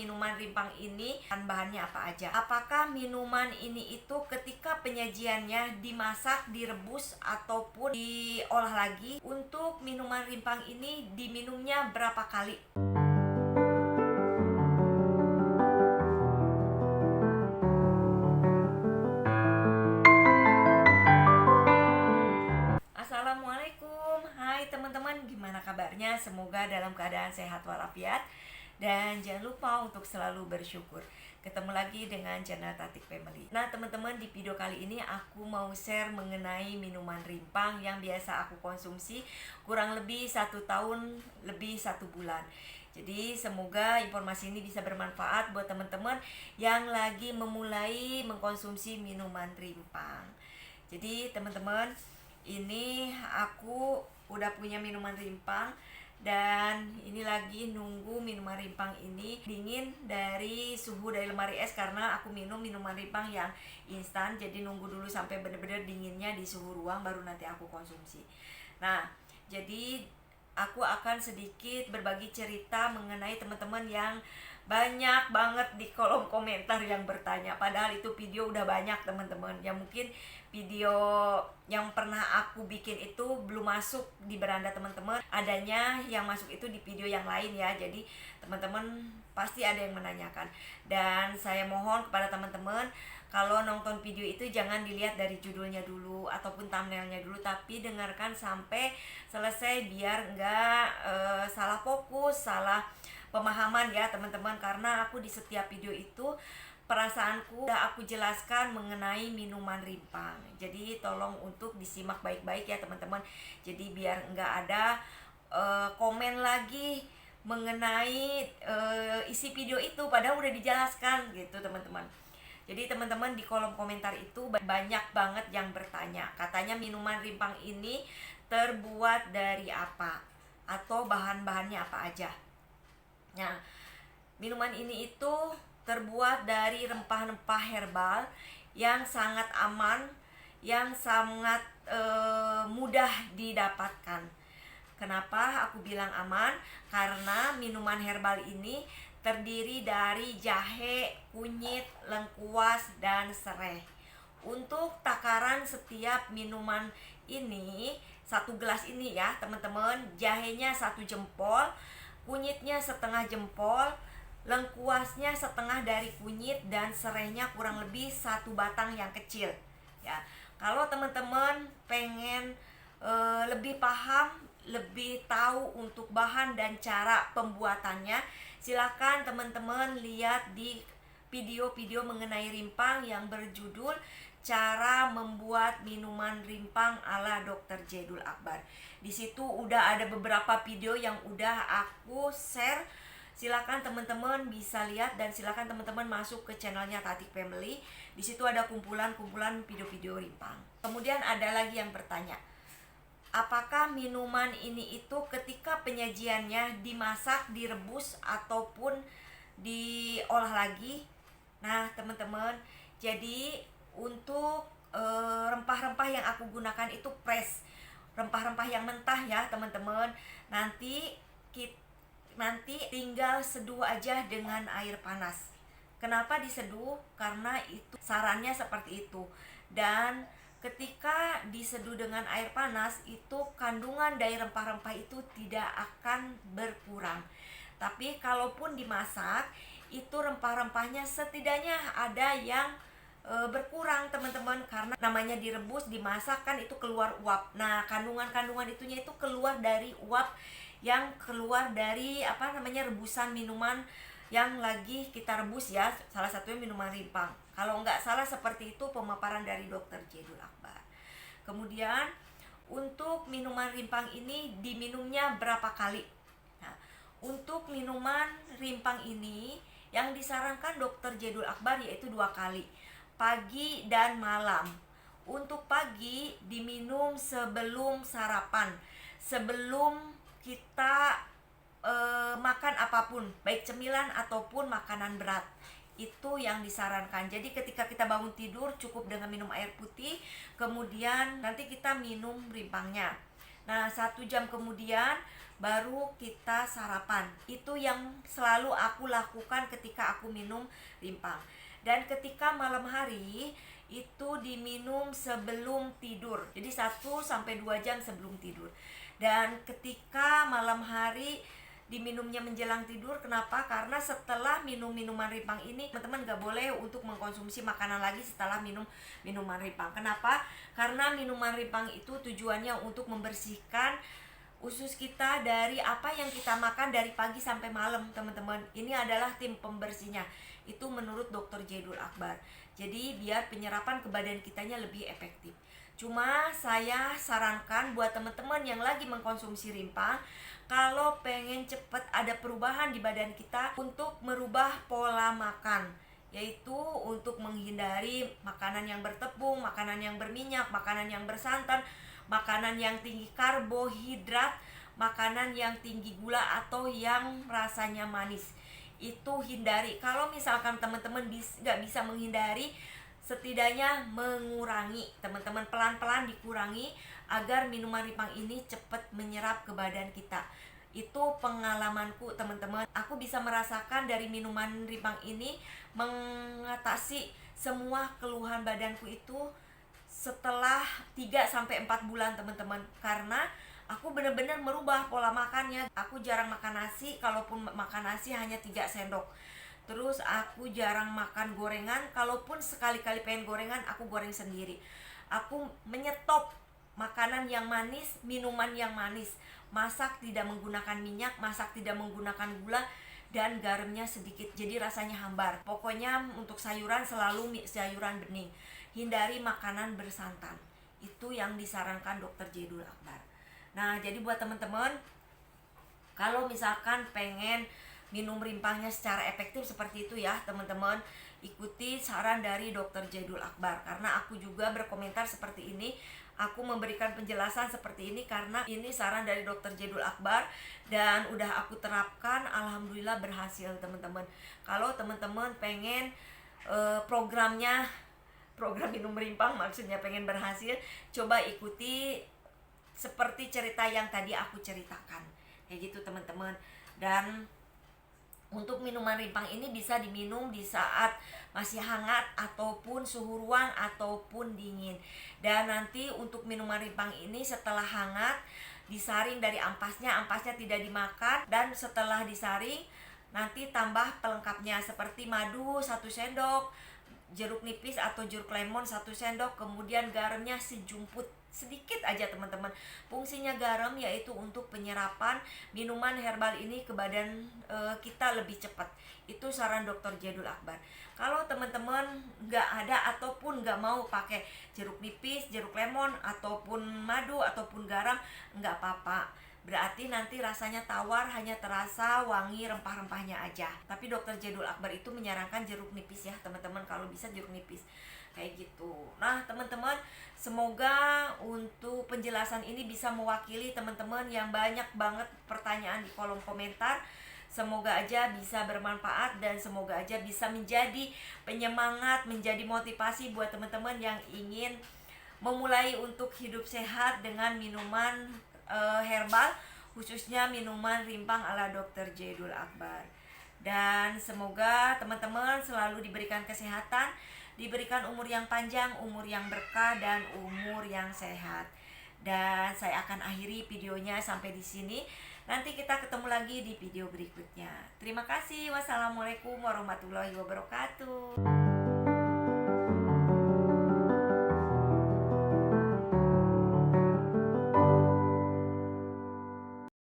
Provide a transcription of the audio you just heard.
Minuman rimpang ini bahan-bahannya apa aja? Apakah minuman ini itu ketika penyajiannya dimasak, direbus ataupun diolah lagi? Untuk minuman rimpang ini diminumnya berapa kali? Assalamualaikum, hai teman-teman, gimana kabarnya? Semoga dalam keadaan sehat walafiat. Dan jangan lupa untuk selalu bersyukur. Ketemu lagi dengan channel Tatik Family. Nah teman-teman, di video kali ini aku mau share mengenai minuman rimpang yang biasa aku konsumsi kurang lebih 1 tahun lebih 1 bulan. Jadi semoga informasi ini bisa bermanfaat buat teman-teman yang lagi memulai mengkonsumsi minuman rimpang. Jadi teman-teman, ini aku udah punya minuman rimpang. Dan ini lagi nunggu minuman rimpang ini dingin dari suhu dari lemari es, karena aku minum minuman rimpang yang instan. Jadi nunggu dulu sampai bener-bener dinginnya di suhu ruang baru nanti aku konsumsi. Nah, jadi aku akan sedikit berbagi cerita mengenai teman-teman yang banyak banget di kolom komentar yang bertanya. Padahal itu video udah banyak teman-teman. Ya mungkin video yang pernah aku bikin itu belum masuk di beranda teman-teman. Adanya yang masuk itu di video yang lain ya. Jadi teman-teman pasti ada yang menanyakan. Dan saya mohon kepada teman-teman, kalau nonton video itu jangan dilihat dari judulnya dulu ataupun thumbnailnya dulu, tapi dengarkan sampai selesai biar enggak salah fokus, salah pemahaman ya teman-teman. Karena aku di setiap video itu perasaanku udah aku jelaskan mengenai minuman rimpang. Jadi tolong untuk disimak baik-baik ya teman-teman. Jadi biar enggak ada komen lagi mengenai isi video itu padahal udah dijelaskan gitu teman-teman. Jadi teman-teman, di kolom komentar itu banyak banget yang bertanya, katanya minuman rimpang ini terbuat dari apa atau bahan-bahannya apa aja. Nah, minuman ini itu terbuat dari rempah-rempah herbal yang sangat aman, yang sangat mudah didapatkan. Kenapa aku bilang aman? Karena minuman herbal ini terdiri dari jahe, kunyit, lengkuas, dan serai. Untuk takaran setiap minuman ini, 1 gelas ini ya teman-teman, jahenya 1 jempol, kunyitnya setengah jempol, lengkuasnya setengah dari kunyit, dan serainya kurang lebih 1 batang yang kecil ya. Kalau teman-teman pengen lebih paham, lebih tahu untuk bahan dan cara pembuatannya, silakan teman-teman lihat di video-video mengenai rimpang yang berjudul cara membuat minuman rimpang ala Dr. Jedul Akbar. Di situ udah ada beberapa video yang udah aku share. Silakan teman-teman bisa lihat, dan silakan teman-teman masuk ke channelnya Tatik Family. Di situ ada kumpulan-kumpulan video-video rimpang. Kemudian ada lagi yang bertanya, apakah minuman ini itu ketika penyajiannya dimasak, direbus ataupun diolah lagi? Nah teman-teman, jadi untuk rempah-rempah yang aku gunakan itu fresh, rempah-rempah yang mentah ya teman-teman. Nanti tinggal seduh aja dengan air panas. Kenapa diseduh? Karena itu sarannya seperti itu. Dan ketika diseduh dengan air panas, itu kandungan dari rempah-rempah itu tidak akan berkurang. Tapi kalaupun dimasak, itu rempah-rempahnya setidaknya ada yang berkurang teman-teman, karena namanya direbus, dimasak kan itu keluar uap. Nah, kandungan-kandungan itunya itu keluar dari uap yang keluar dari rebusan minuman yang lagi kita rebus ya. Salah satunya minuman rimpang. Kalau nggak salah seperti itu pemaparan dari Dr. Jedul Akbar. Kemudian untuk minuman rimpang ini diminumnya berapa kali? Nah, untuk minuman rimpang ini yang disarankan Dr. Jedul Akbar yaitu 2 kali, pagi dan malam. Untuk pagi diminum sebelum sarapan, sebelum kita makan apapun, baik cemilan ataupun makanan berat. Itu yang disarankan. Jadi ketika kita bangun tidur cukup dengan minum air putih, kemudian nanti kita minum rimpangnya. Nah 1 jam kemudian baru kita sarapan. Itu yang selalu aku lakukan ketika aku minum rimpang. Dan ketika malam hari itu diminum sebelum tidur. Jadi 1-2 jam sebelum tidur. Dan ketika malam hari diminumnya menjelang tidur. Kenapa? Karena setelah minum minuman rimpang ini, teman-teman gak boleh untuk mengkonsumsi makanan lagi setelah minum minuman rimpang. Kenapa? Karena minuman rimpang itu tujuannya untuk membersihkan usus kita dari apa yang kita makan dari pagi sampai malam, teman-teman. Ini adalah tim pembersihnya. Itu menurut Dr. Jaidul Akbar. Jadi biar penyerapan ke badan kitanya lebih efektif. Cuma saya sarankan buat teman-teman yang lagi mengkonsumsi rimpang, kalau pengen cepet ada perubahan di badan kita, untuk merubah pola makan, yaitu untuk menghindari makanan yang bertepung, makanan yang berminyak, makanan yang bersantan, makanan yang tinggi karbohidrat, makanan yang tinggi gula atau yang rasanya manis. Itu hindari. Kalau misalkan teman-teman gak bisa menghindari, setidaknya mengurangi, teman-teman, pelan-pelan dikurangi agar minuman rimpang ini cepat menyerap ke badan kita. Itu pengalamanku, teman-teman. Aku bisa merasakan dari minuman rimpang ini mengatasi semua keluhan badanku itu setelah 3-4 bulan, teman-teman. Karena aku benar-benar merubah pola makannya. Aku jarang makan nasi, kalaupun makan nasi hanya 3 sendok. Terus aku jarang makan gorengan, kalaupun sekali-kali pengen gorengan, aku goreng sendiri. Aku menyetop makanan yang manis, minuman yang manis. Masak tidak menggunakan minyak, masak tidak menggunakan gula, dan garamnya sedikit, jadi rasanya hambar. Pokoknya untuk sayuran selalu sayuran bening. Hindari makanan bersantan. Itu yang disarankan Dr. Jaidul Akbar. Nah, jadi buat teman-teman, kalau misalkan pengen minum rimpangnya secara efektif seperti itu ya, teman-teman, ikuti saran dari Dr. Jaidul Akbar. Karena aku juga berkomentar seperti ini, aku memberikan penjelasan seperti ini karena ini saran dari Dr. Jaidul Akbar dan udah aku terapkan, alhamdulillah berhasil, teman-teman. Kalau teman-teman pengen program minum rimpang, maksudnya pengen berhasil, coba ikuti seperti cerita yang tadi aku ceritakan. Kayak gitu, teman-teman. Dan untuk minuman rimpang ini bisa diminum di saat masih hangat ataupun suhu ruang ataupun dingin. Dan nanti untuk minuman rimpang ini setelah hangat disaring dari ampasnya tidak dimakan, dan setelah disaring nanti tambah pelengkapnya seperti madu 1 sendok, jeruk nipis atau jeruk lemon 1 sendok, kemudian garamnya sejumput, sedikit aja, teman-teman. Fungsinya garam yaitu untuk penyerapan minuman herbal ini ke badan kita lebih cepat. Itu saran Dr. Jaidul Akbar. Kalau teman-teman nggak ada ataupun nggak mau pakai jeruk nipis, jeruk lemon, ataupun madu, ataupun garam, nggak apa-apa. Berarti nanti rasanya tawar, hanya terasa wangi rempah-rempahnya aja. Tapi Dr. Jaidul Akbar itu menyarankan jeruk nipis ya, teman-teman, kalau bisa jeruk nipis. Kayak gitu. Nah, teman-teman, semoga untuk penjelasan ini bisa mewakili teman-teman yang banyak banget pertanyaan di kolom komentar. Semoga aja bisa bermanfaat dan semoga aja bisa menjadi penyemangat, menjadi motivasi buat teman-teman yang ingin memulai untuk hidup sehat dengan minuman herbal, khususnya minuman rimpang ala Dr. Jaidul Akbar. Dan semoga teman-teman selalu diberikan kesehatan, diberikan umur yang panjang, umur yang berkah, dan umur yang sehat. Dan saya akan akhiri videonya sampai di sini. Nanti kita ketemu lagi di video berikutnya. Terima kasih. Wassalamualaikum warahmatullahi wabarakatuh.